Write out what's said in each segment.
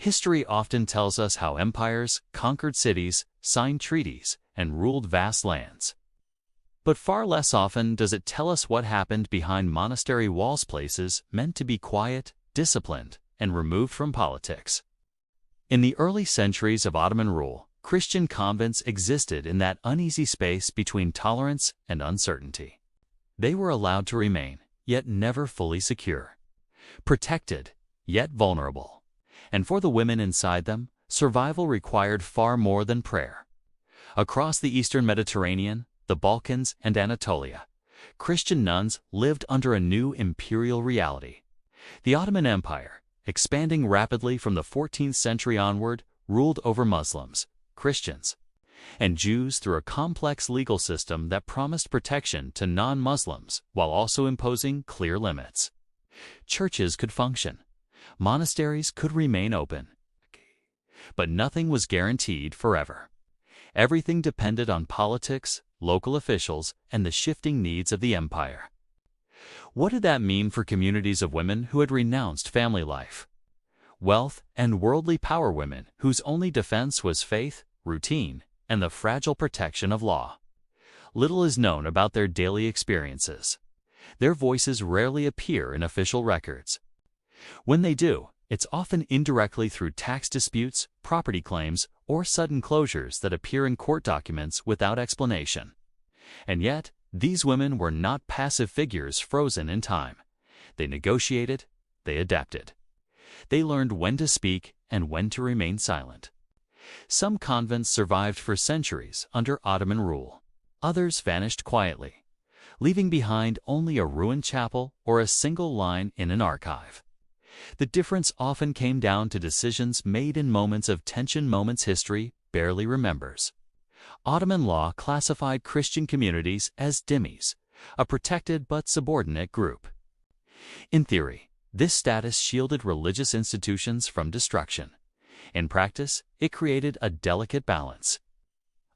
History often tells us how empires conquered cities, signed treaties, and ruled vast lands. But far less often does it tell us what happened behind monastery walls, places meant to be quiet, disciplined, and removed from politics. In the early centuries of Ottoman rule, Christian convents existed in that uneasy space between tolerance and uncertainty. They were allowed to remain, yet never fully secure. Protected, yet vulnerable. And for the women inside them, survival required far more than prayer. Across the Eastern Mediterranean, the Balkans, and Anatolia, Christian nuns lived under a new imperial reality. The Ottoman Empire, expanding rapidly from the 14th century onward, ruled over Muslims, Christians, and Jews through a complex legal system that promised protection to non-Muslims while also imposing clear limits. Churches could function. Monasteries could remain open. But nothing was guaranteed forever. Everything depended on politics, local officials, and the shifting needs of the empire. What did that mean for communities of women who had renounced family life? Wealth and worldly power women whose only defense was faith, routine, and the fragile protection of law. Little is known about their daily experiences. Their voices rarely appear in official records. When they do, it's often indirectly through tax disputes, property claims, or sudden closures that appear in court documents without explanation. And yet, these women were not passive figures frozen in time. They negotiated, they adapted. They learned when to speak and when to remain silent. Some convents survived for centuries under Ottoman rule. Others vanished quietly, leaving behind only a ruined chapel or a single line in an archive. The difference often came down to decisions made in moments of tension, moments history barely remembers. Ottoman law classified Christian communities as dhimmis, a protected but subordinate group. In theory, this status shielded religious institutions from destruction. In practice, it created a delicate balance.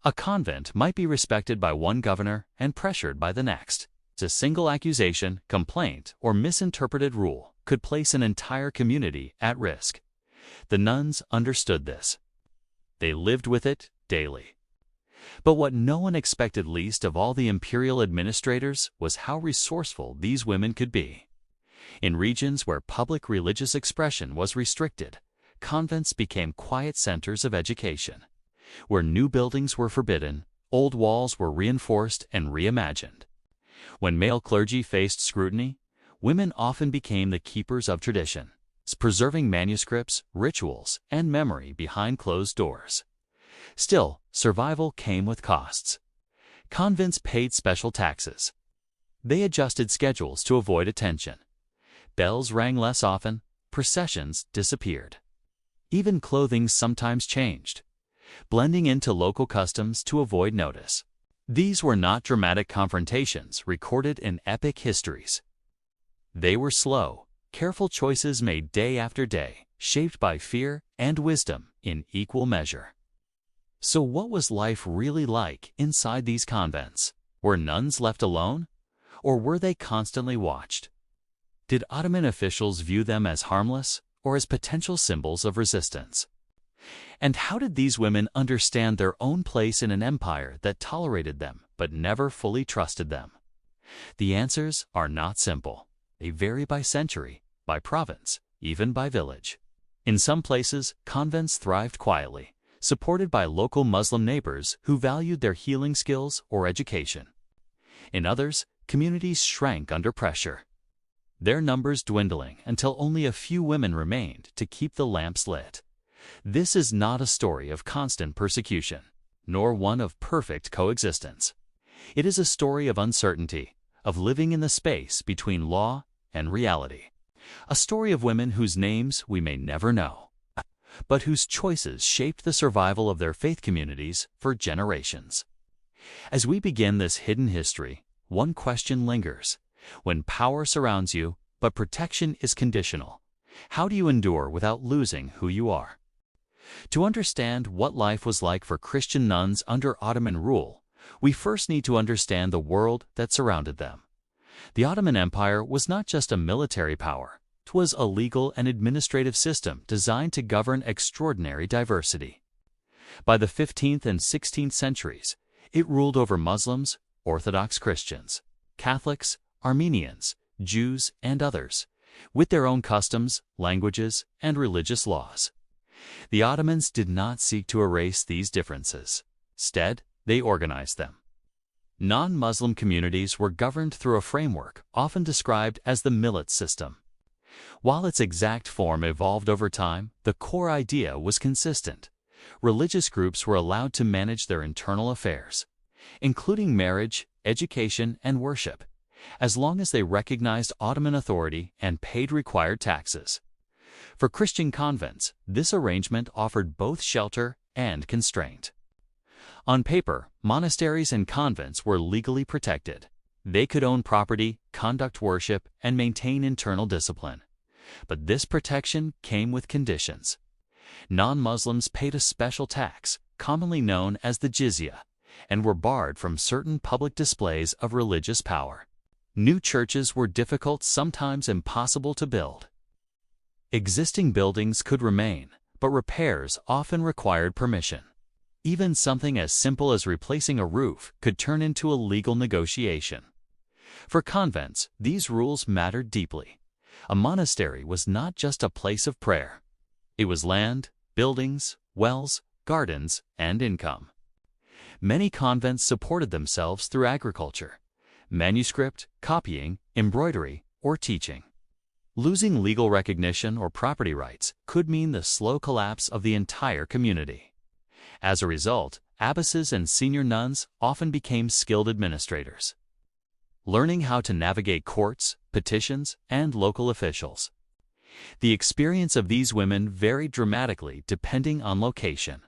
A convent might be respected by one governor and pressured by the next. A single accusation, complaint, or misinterpreted rule could place an entire community at risk. The nuns understood this. They lived with it daily. But what no one expected, least of all the imperial administrators, was how resourceful these women could be. In regions where public religious expression was restricted, convents became quiet centers of education. Where new buildings were forbidden, old walls were reinforced and reimagined. When male clergy faced scrutiny, women often became the keepers of tradition, preserving manuscripts, rituals, and memory behind closed doors. Still, survival came with costs. Convents paid special taxes. They adjusted schedules to avoid attention. Bells rang less often, processions disappeared. Even clothing sometimes changed, blending into local customs to avoid notice. These were not dramatic confrontations recorded in epic histories. They were slow, careful choices made day after day, shaped by fear and wisdom in equal measure. So what was life really like inside these convents? Were nuns left alone? Or were they constantly watched? Did Ottoman officials view them as harmless or as potential symbols of resistance? And how did these women understand their own place in an empire that tolerated them but never fully trusted them? The answers are not simple. They vary by century, by province, even by village. In some places, convents thrived quietly, supported by local Muslim neighbors who valued their healing skills or education. In others, communities shrank under pressure, their numbers dwindling until only a few women remained to keep the lamps lit. This is not a story of constant persecution, nor one of perfect coexistence. It is a story of uncertainty, of living in the space between law and reality. A story of women whose names we may never know, but whose choices shaped the survival of their faith communities for generations. As we begin this hidden history, one question lingers. When power surrounds you, but protection is conditional, how do you endure without losing who you are? To understand what life was like for Christian nuns under Ottoman rule, we first need to understand the world that surrounded them. The Ottoman Empire was not just a military power, 'Twas a legal and administrative system designed to govern extraordinary diversity. By the 15th and 16th centuries, it ruled over Muslims, Orthodox Christians, Catholics, Armenians, Jews, and others, with their own customs, languages, and religious laws. The Ottomans did not seek to erase these differences. Instead, they organized them. Non-Muslim communities were governed through a framework often described as the millet system. While its exact form evolved over time, the core idea was consistent. Religious groups were allowed to manage their internal affairs, including marriage, education, and worship, as long as they recognized Ottoman authority and paid required taxes. For Christian convents, this arrangement offered both shelter and constraint. On paper, monasteries and convents were legally protected. They could own property, conduct worship, and maintain internal discipline. But this protection came with conditions. Non-Muslims paid a special tax, commonly known as the jizya, and were barred from certain public displays of religious power. New churches were difficult, sometimes impossible to build. Existing buildings could remain, but repairs often required permission. Even something as simple as replacing a roof could turn into a legal negotiation. For convents, these rules mattered deeply. A monastery was not just a place of prayer. It was land, buildings, wells, gardens, and income. Many convents supported themselves through agriculture, manuscript, copying, embroidery, or teaching. Losing legal recognition or property rights could mean the slow collapse of the entire community. As a result, abbesses and senior nuns often became skilled administrators, learning how to navigate courts, petitions, and local officials. The experience of these women varied dramatically depending on location.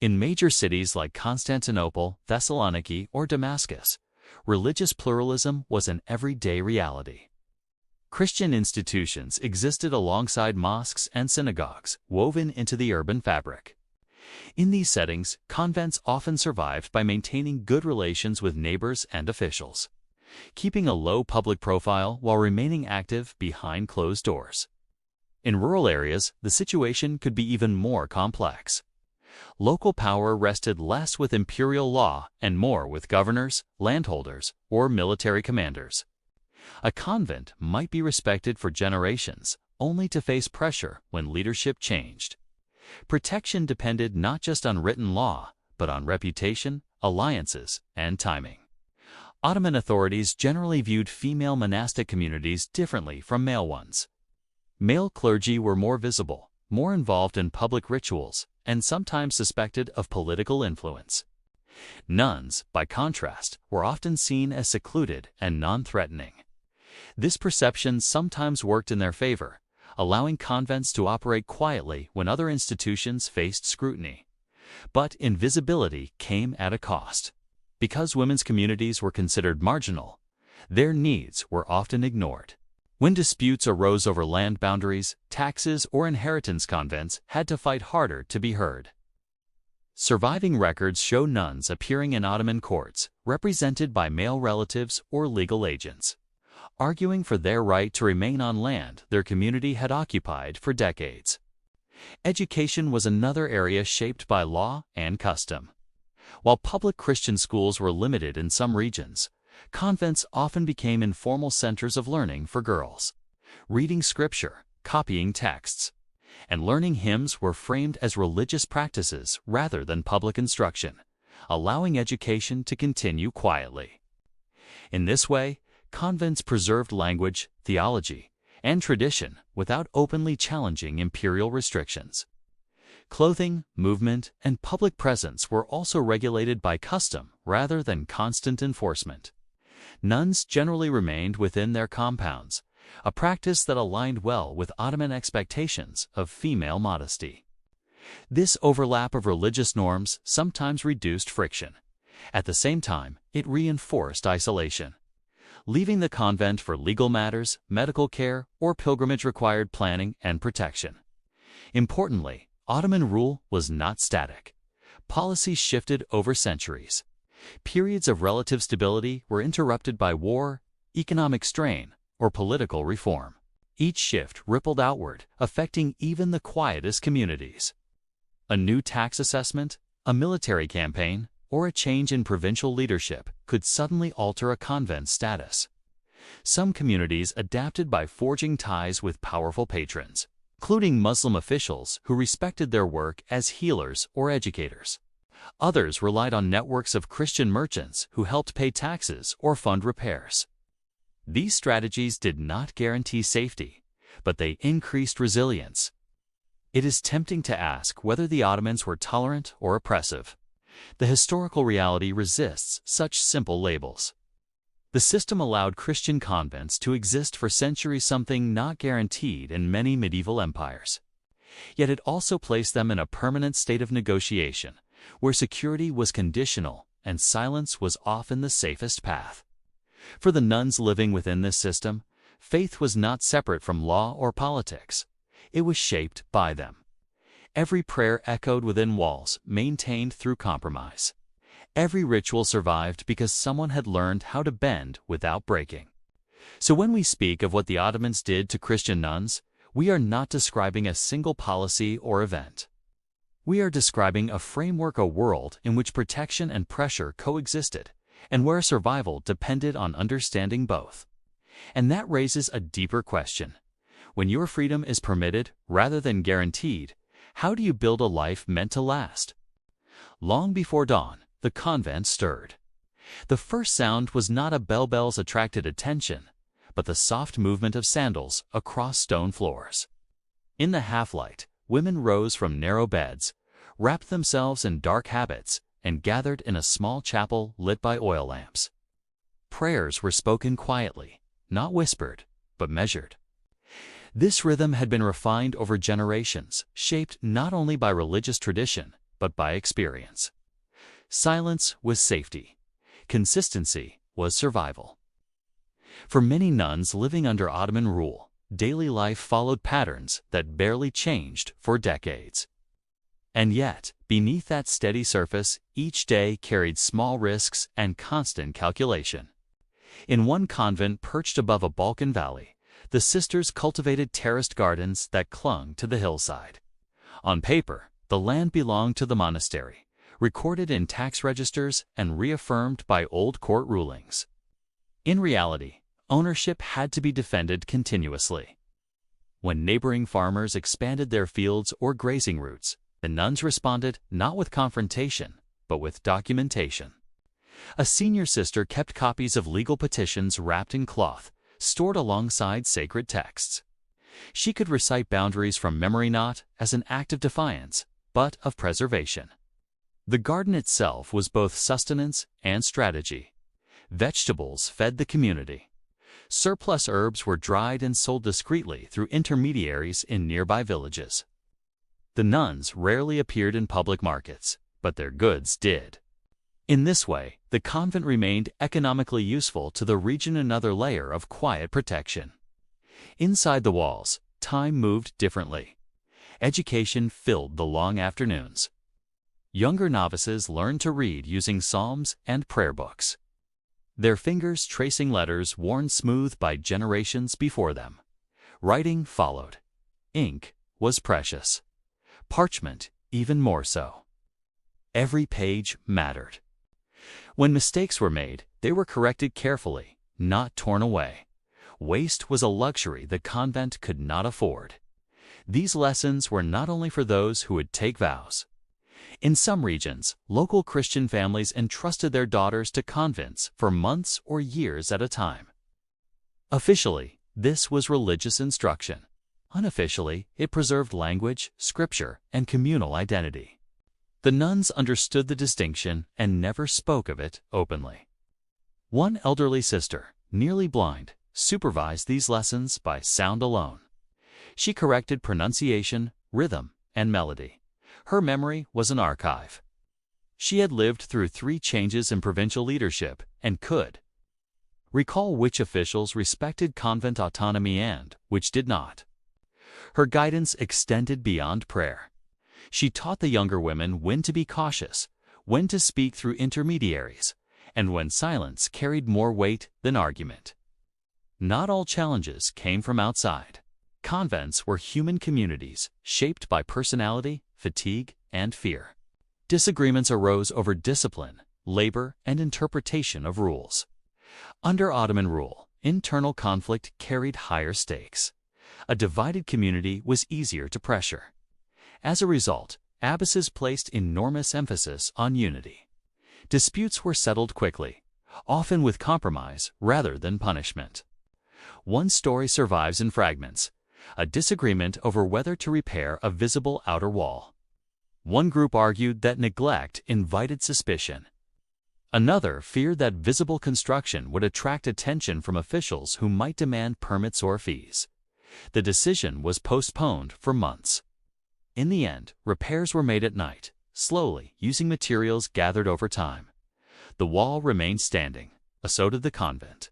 In major cities like Constantinople, Thessaloniki, or Damascus, religious pluralism was an everyday reality. Christian institutions existed alongside mosques and synagogues, woven into the urban fabric. In these settings, convents often survived by maintaining good relations with neighbors and officials, keeping a low public profile while remaining active behind closed doors. In rural areas, the situation could be even more complex. Local power rested less with imperial law and more with governors, landholders, or military commanders. A convent might be respected for generations, only to face pressure when leadership changed. Protection depended not just on written law, but on reputation, alliances, and timing. Ottoman authorities generally viewed female monastic communities differently from male ones. Male clergy were more visible, more involved in public rituals, and sometimes suspected of political influence. Nuns, by contrast, were often seen as secluded and non-threatening. This perception sometimes worked in their favor, allowing convents to operate quietly when other institutions faced scrutiny. But invisibility came at a cost. Because women's communities were considered marginal, their needs were often ignored. When disputes arose over land boundaries, taxes, or inheritance, convents had to fight harder to be heard. Surviving records show nuns appearing in Ottoman courts, represented by male relatives or legal agents, arguing for their right to remain on land their community had occupied for decades. Education was another area shaped by law and custom. While public Christian schools were limited in some regions, convents often became informal centers of learning for girls. Reading scripture, copying texts, and learning hymns were framed as religious practices rather than public instruction, allowing education to continue quietly. In this way, convents preserved language, theology, and tradition without openly challenging imperial restrictions. Clothing, movement, and public presence were also regulated by custom rather than constant enforcement. Nuns generally remained within their compounds, a practice that aligned well with Ottoman expectations of female modesty. This overlap of religious norms sometimes reduced friction. At the same time, it reinforced isolation. Leaving the convent for legal matters, medical care, or pilgrimage required planning and protection. Importantly, Ottoman rule was not static. Policies shifted over centuries. Periods of relative stability were interrupted by war, economic strain, or political reform. Each shift rippled outward, affecting even the quietest communities. A new tax assessment, a military campaign, or a change in provincial leadership could suddenly alter a convent's status. Some communities adapted by forging ties with powerful patrons, including Muslim officials who respected their work as healers or educators. Others relied on networks of Christian merchants who helped pay taxes or fund repairs. These strategies did not guarantee safety, but they increased resilience. It is tempting to ask whether the Ottomans were tolerant or oppressive. The historical reality resists such simple labels. The system allowed Christian convents to exist for centuries, something not guaranteed in many medieval empires. Yet it also placed them in a permanent state of negotiation, where security was conditional and silence was often the safest path. For the nuns living within this system, faith was not separate from law or politics. It was shaped by them. Every prayer echoed within walls, maintained through compromise. Every ritual survived because someone had learned how to bend without breaking. So when we speak of what the Ottomans did to Christian nuns, we are not describing a single policy or event. We are describing a framework, a world in which protection and pressure coexisted, and where survival depended on understanding both. And that raises a deeper question. When your freedom is permitted rather than guaranteed, how do you build a life meant to last? Long before dawn, the convent stirred. The first sound was not a bell's attracted attention, but the soft movement of sandals across stone floors. In the half-light, women rose from narrow beds, wrapped themselves in dark habits, and gathered in a small chapel lit by oil lamps. Prayers were spoken quietly, not whispered, but measured. This rhythm had been refined over generations, shaped not only by religious tradition, but by experience. Silence was safety. Consistency was survival. For many nuns living under Ottoman rule, daily life followed patterns that barely changed for decades. And yet, beneath that steady surface, each day carried small risks and constant calculation. In one convent perched above a Balkan valley, the sisters cultivated terraced gardens that clung to the hillside. On paper, the land belonged to the monastery, recorded in tax registers and reaffirmed by old court rulings. In reality, ownership had to be defended continuously. When neighboring farmers expanded their fields or grazing routes, the nuns responded not with confrontation, but with documentation. A senior sister kept copies of legal petitions wrapped in cloth, stored alongside sacred texts. She could recite boundaries from memory not as an act of defiance, but of preservation. The garden itself was both sustenance and strategy. Vegetables fed the community. Surplus herbs were dried and sold discreetly through intermediaries in nearby villages. The nuns rarely appeared in public markets, but their goods did. In this way, the convent remained economically useful to the region, another layer of quiet protection. Inside the walls, time moved differently. Education filled the long afternoons. Younger novices learned to read using psalms and prayer books, their fingers tracing letters worn smooth by generations before them. Writing followed. Ink was precious. Parchment even more so. Every page mattered. When mistakes were made, they were corrected carefully, not torn away. Waste was a luxury the convent could not afford. These lessons were not only for those who would take vows. In some regions, local Christian families entrusted their daughters to convents for months or years at a time. Officially, this was religious instruction. Unofficially, it preserved language, scripture, and communal identity. The nuns understood the distinction and never spoke of it openly. One elderly sister, nearly blind, supervised these lessons by sound alone. She corrected pronunciation, rhythm, and melody. Her memory was an archive. She had lived through 3 changes in provincial leadership and could recall which officials respected convent autonomy and which did not. Her guidance extended beyond prayer. She taught the younger women when to be cautious, when to speak through intermediaries, and when silence carried more weight than argument. Not all challenges came from outside. Convents were human communities shaped by personality, fatigue, and fear. Disagreements arose over discipline, labor, and interpretation of rules. Under Ottoman rule, internal conflict carried higher stakes. A divided community was easier to pressure. As a result, abbesses placed enormous emphasis on unity. Disputes were settled quickly, often with compromise rather than punishment. One story survives in fragments: a disagreement over whether to repair a visible outer wall. One group argued that neglect invited suspicion. Another feared that visible construction would attract attention from officials who might demand permits or fees. The decision was postponed for months. In the end, repairs were made at night, slowly, using materials gathered over time. The wall remained standing, so did the convent.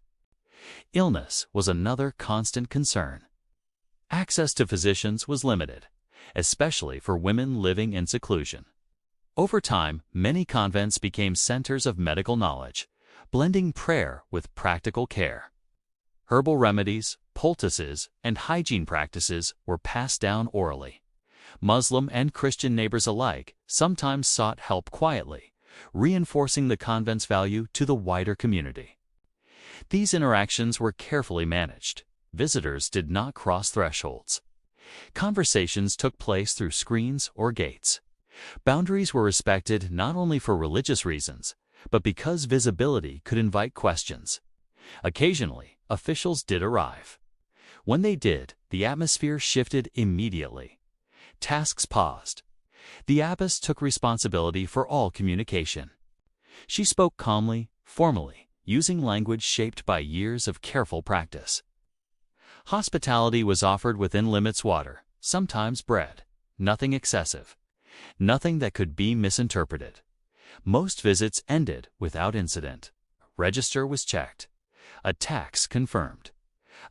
Illness was another constant concern. Access to physicians was limited, especially for women living in seclusion. Over time, many convents became centers of medical knowledge, blending prayer with practical care. Herbal remedies, poultices, and hygiene practices were passed down orally. Muslim and Christian neighbors alike sometimes sought help quietly, reinforcing the convent's value to the wider community. These interactions were carefully managed. Visitors did not cross thresholds. Conversations took place through screens or gates. Boundaries were respected not only for religious reasons, but because visibility could invite questions. Occasionally, officials did arrive. When they did, the atmosphere shifted immediately. Tasks paused. The abbess took responsibility for all communication. She spoke calmly, formally, using language shaped by years of careful practice. Hospitality was offered within limits: water, sometimes bread, nothing excessive, nothing that could be misinterpreted. Most visits ended without incident. Register was checked, a tax confirmed,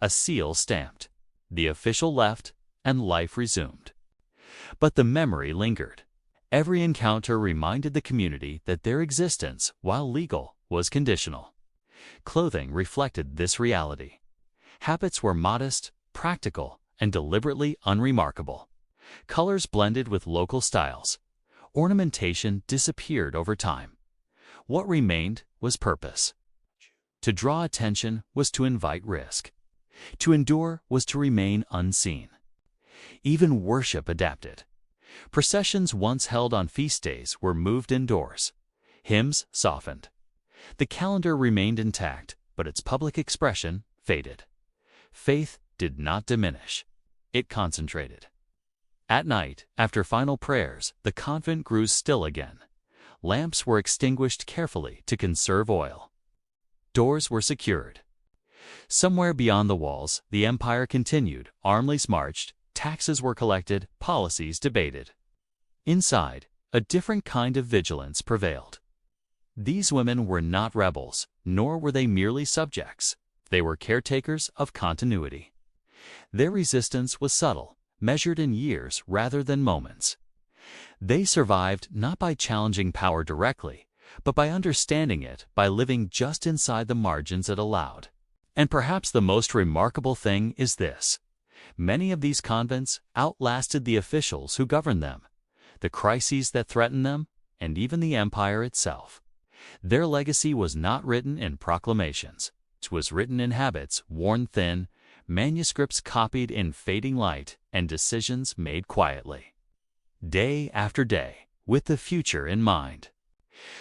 a seal stamped. The official left, and life resumed. But the memory lingered. Every encounter reminded the community that their existence, while legal, was conditional. Clothing reflected this reality. Habits were modest, practical, and deliberately unremarkable. Colors blended with local styles. Ornamentation disappeared over time. What remained was purpose. To draw attention was to invite risk. To endure was to remain unseen. Even worship adapted. Processions once held on feast days were moved indoors. Hymns softened. The calendar remained intact, but its public expression faded. Faith did not diminish. It concentrated. At night, after final prayers, the convent grew still again. Lamps were extinguished carefully to conserve oil. Doors were secured. Somewhere beyond the walls, the empire continued, armies marched, taxes were collected, policies debated. Inside, a different kind of vigilance prevailed. These women were not rebels, nor were they merely subjects. They were caretakers of continuity. Their resistance was subtle, measured in years rather than moments. They survived not by challenging power directly, but by understanding it, by living just inside the margins it allowed. And perhaps the most remarkable thing is this: many of these convents outlasted the officials who governed them, the crises that threatened them, and even the empire itself. Their legacy was not written in proclamations. It was written in habits worn thin, manuscripts copied in fading light, and decisions made quietly, day after day, with the future in mind.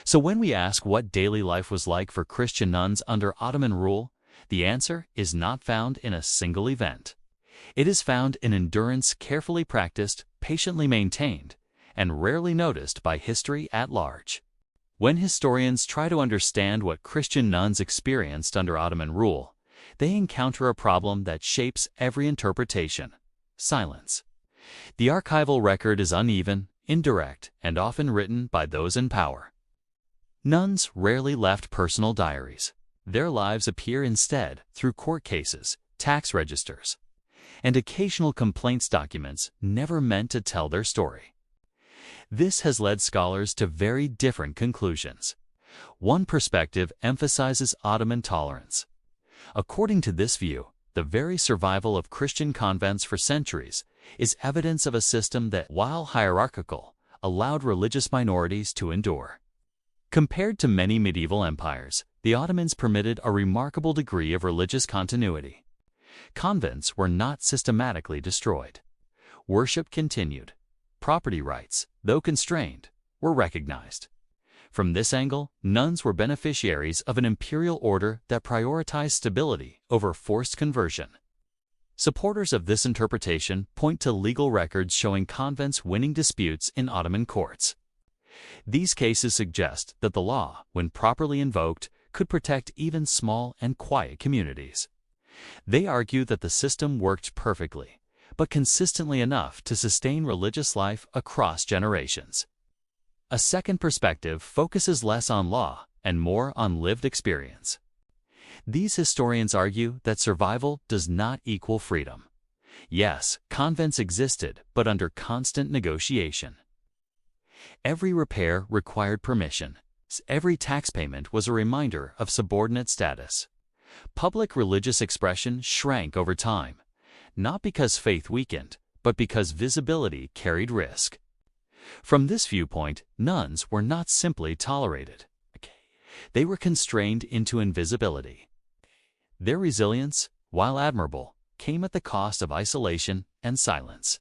So when we ask what daily life was like for Christian nuns under Ottoman rule, the answer is not found in a single event. It is found in endurance carefully practiced, patiently maintained, and rarely noticed by history at large. When historians try to understand what Christian nuns experienced under Ottoman rule, they encounter a problem that shapes every interpretation: silence. The archival record is uneven, indirect, and often written by those in power. Nuns rarely left personal diaries. Their lives appear instead through court cases, tax registers, and occasional complaints documents never meant to tell their story. This has led scholars to very different conclusions. One perspective emphasizes Ottoman tolerance. According to this view, the very survival of Christian convents for centuries is evidence of a system that, while hierarchical, allowed religious minorities to endure. Compared to many medieval empires, the Ottomans permitted a remarkable degree of religious continuity. Convents were not systematically destroyed. Worship continued. Property rights, though constrained, were recognized. From this angle, nuns were beneficiaries of an imperial order that prioritized stability over forced conversion. Supporters of this interpretation point to legal records showing convents winning disputes in Ottoman courts. These cases suggest that the law, when properly invoked, could protect even small and quiet communities. They argue that the system worked perfectly, but consistently enough to sustain religious life across generations. A second perspective focuses less on law and more on lived experience. These historians argue that survival does not equal freedom. Yes, convents existed, but under constant negotiation. Every repair required permission. Every tax payment was a reminder of subordinate status. Public religious expression shrank over time, not because faith weakened, but because visibility carried risk. From this viewpoint, nuns were not simply tolerated. They were constrained into invisibility. Their resilience, while admirable, came at the cost of isolation and silence.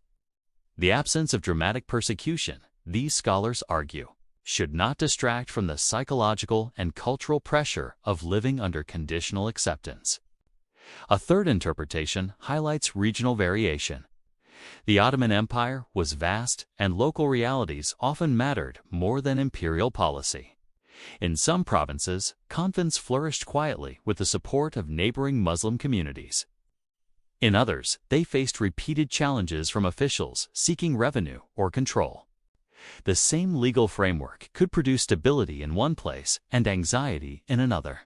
The absence of dramatic persecution, these scholars argue, should not distract from the psychological and cultural pressure of living under conditional acceptance. A third interpretation highlights regional variation. The Ottoman Empire was vast, and local realities often mattered more than imperial policy. In some provinces, convents flourished quietly with the support of neighboring Muslim communities. In others, they faced repeated challenges from officials seeking revenue or control. The same legal framework could produce stability in one place and anxiety in another.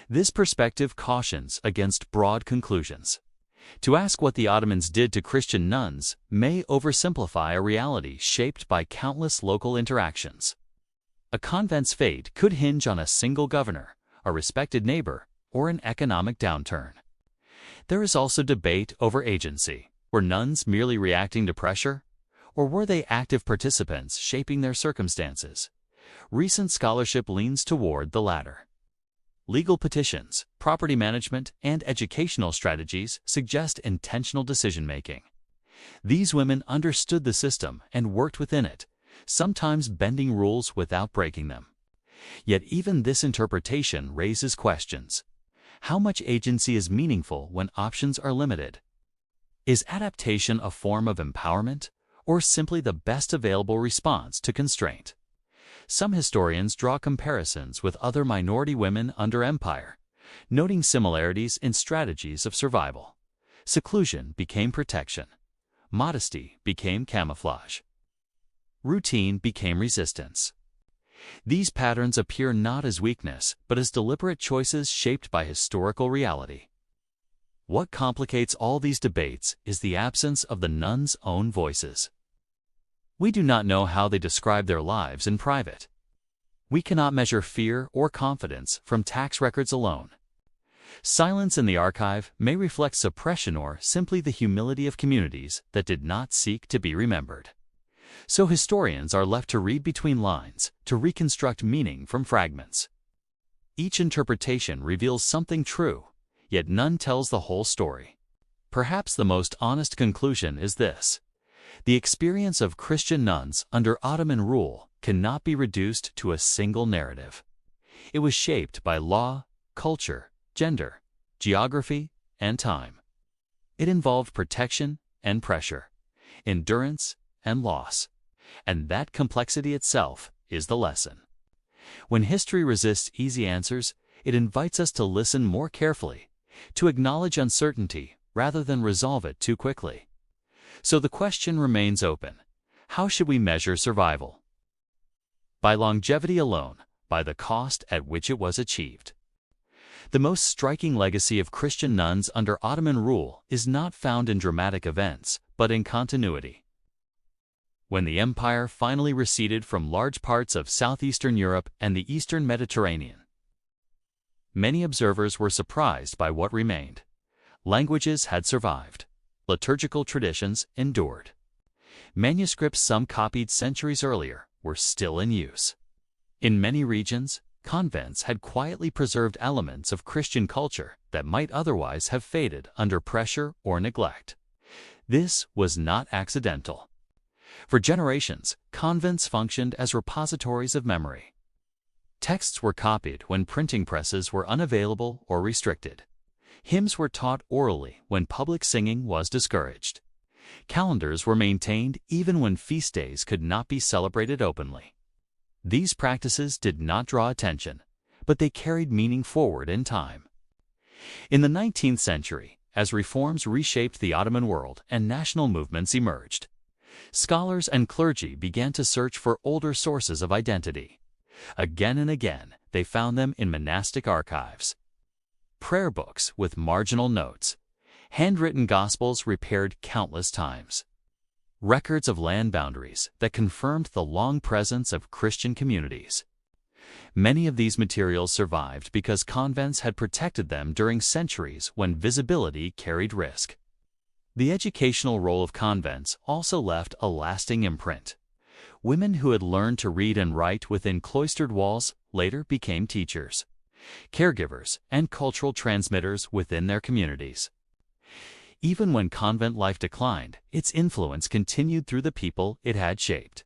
This perspective cautions against broad conclusions. To ask what the Ottomans did to Christian nuns may oversimplify a reality shaped by countless local interactions. A convent's fate could hinge on a single governor, a respected neighbor, or an economic downturn. There is also debate over agency. Were nuns merely reacting to pressure, or were they active participants shaping their circumstances? Recent scholarship leans toward the latter. Legal petitions, property management, and educational strategies suggest intentional decision-making. These women understood the system and worked within it, sometimes bending rules without breaking them. Yet even this interpretation raises questions. How much agency is meaningful when options are limited? Is adaptation a form of empowerment, or simply the best available response to constraint? Some historians draw comparisons with other minority women under empire, noting similarities in strategies of survival. Seclusion became protection. Modesty became camouflage. Routine became resistance. These patterns appear not as weakness, but as deliberate choices shaped by historical reality. What complicates all these debates is the absence of the nuns' own voices. We do not know how they describe their lives in private. We cannot measure fear or confidence from tax records alone. Silence in the archive may reflect suppression or simply the humility of communities that did not seek to be remembered. So historians are left to read between lines, to reconstruct meaning from fragments. Each interpretation reveals something true, yet none tells the whole story. Perhaps the most honest conclusion is this: the experience of Christian nuns under Ottoman rule cannot be reduced to a single narrative. It was shaped by law, culture, gender, geography, and time. It involved protection and pressure, endurance and loss, and that complexity itself is the lesson. When history resists easy answers, it invites us to listen more carefully, to acknowledge uncertainty rather than resolve it too quickly. So the question remains open: how should we measure survival? By longevity alone, by the cost at which it was achieved. The most striking legacy of Christian nuns under Ottoman rule is not found in dramatic events, but in continuity. When the empire finally receded from large parts of southeastern Europe and the eastern Mediterranean, many observers were surprised by what remained: Languages had survived. Liturgical traditions endured. Manuscripts some copied centuries earlier were still in use. In many regions, convents had quietly preserved elements of Christian culture that might otherwise have faded under pressure or neglect. This was not accidental. For generations, convents functioned as repositories of memory. Texts were copied when printing presses were unavailable or restricted. Hymns were taught orally when public singing was discouraged. Calendars were maintained even when feast days could not be celebrated openly. These practices did not draw attention, but they carried meaning forward in time. In the 19th century, as reforms reshaped the Ottoman world and national movements emerged, scholars and clergy began to search for older sources of identity. Again and again, they found them in monastic archives. Prayer books with marginal notes, handwritten gospels repaired countless times, records of land boundaries that confirmed the long presence of Christian communities. Many of these materials survived because convents had protected them during centuries when visibility carried risk. The educational role of convents also left a lasting imprint. Women who had learned to read and write within cloistered walls later became teachers, caregivers, and cultural transmitters within their communities. Even when convent life declined, its influence continued through the people it had shaped.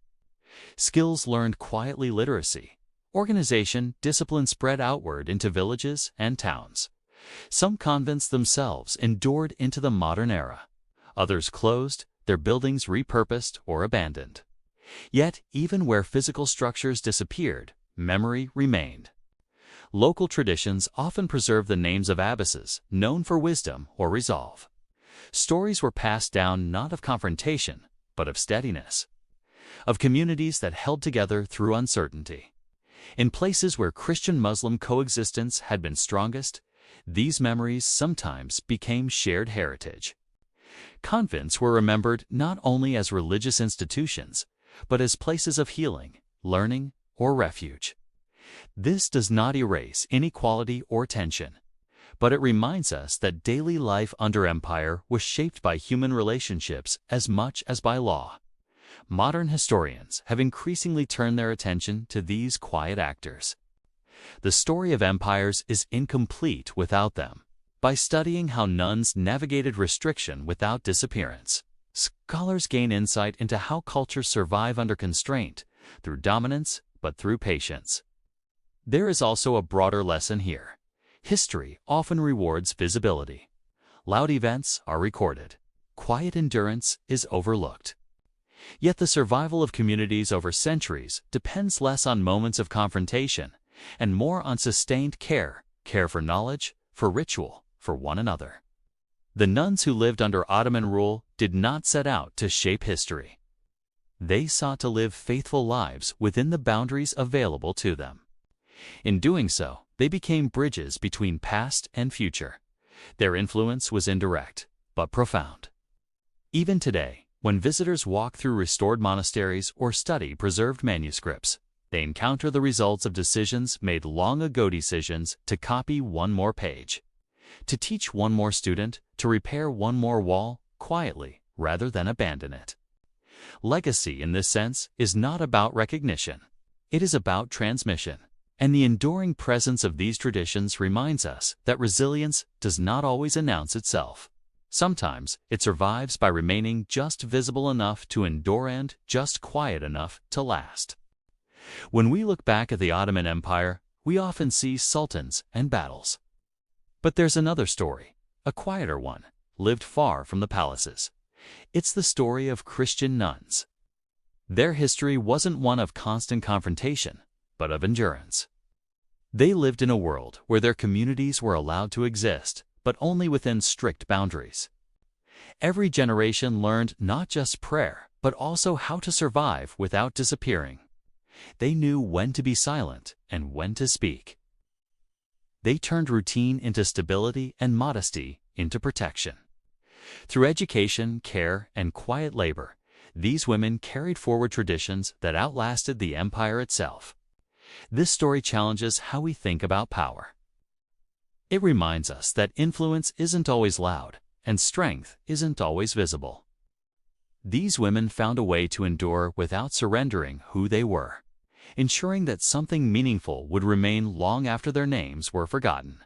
Skills learned quietly: literacy, organization, discipline spread outward into villages and towns. Some convents themselves endured into the modern era. Others closed, their buildings repurposed or abandoned. Yet, even where physical structures disappeared, memory remained. Local traditions often preserve the names of abbesses, known for wisdom or resolve. Stories were passed down not of confrontation, but of steadiness, of communities that held together through uncertainty. In places where Christian-Muslim coexistence had been strongest, these memories sometimes became shared heritage. Convents were remembered not only as religious institutions, but as places of healing, learning, or refuge. This does not erase inequality or tension, but it reminds us that daily life under empire was shaped by human relationships as much as by law. Modern historians have increasingly turned their attention to these quiet actors. The story of empires is incomplete without them. By studying how nuns navigated restriction without disappearance, scholars gain insight into how cultures survive under constraint, through dominance, but through patience. There is also a broader lesson here. History often rewards visibility. Loud events are recorded. Quiet endurance is overlooked. Yet the survival of communities over centuries depends less on moments of confrontation and more on sustained care for knowledge, for ritual, for one another. The nuns who lived under Ottoman rule did not set out to shape history. They sought to live faithful lives within the boundaries available to them. In doing so, they became bridges between past and future. Their influence was indirect, but profound. Even today, when visitors walk through restored monasteries or study preserved manuscripts, they encounter the results of decisions made long ago, decisions to copy one more page, to teach one more student, to repair one more wall, quietly, rather than abandon it. Legacy, in this sense, is not about recognition. It is about transmission. And the enduring presence of these traditions reminds us that resilience does not always announce itself. Sometimes it survives by remaining just visible enough to endure and just quiet enough to last. When we look back at the Ottoman Empire, we often see sultans and battles. But there's another story, a quieter one, lived far from the palaces. It's the story of Christian nuns. Their history wasn't one of constant confrontation, but of endurance. They lived in a world where their communities were allowed to exist, but only within strict boundaries. Every generation learned not just prayer, but also how to survive without disappearing. They knew when to be silent and when to speak. They turned routine into stability and modesty into protection. Through education, care, and quiet labor, these women carried forward traditions that outlasted the empire itself. This story challenges how we think about power. It reminds us that influence isn't always loud, and strength isn't always visible. These women found a way to endure without surrendering who they were, ensuring that something meaningful would remain long after their names were forgotten.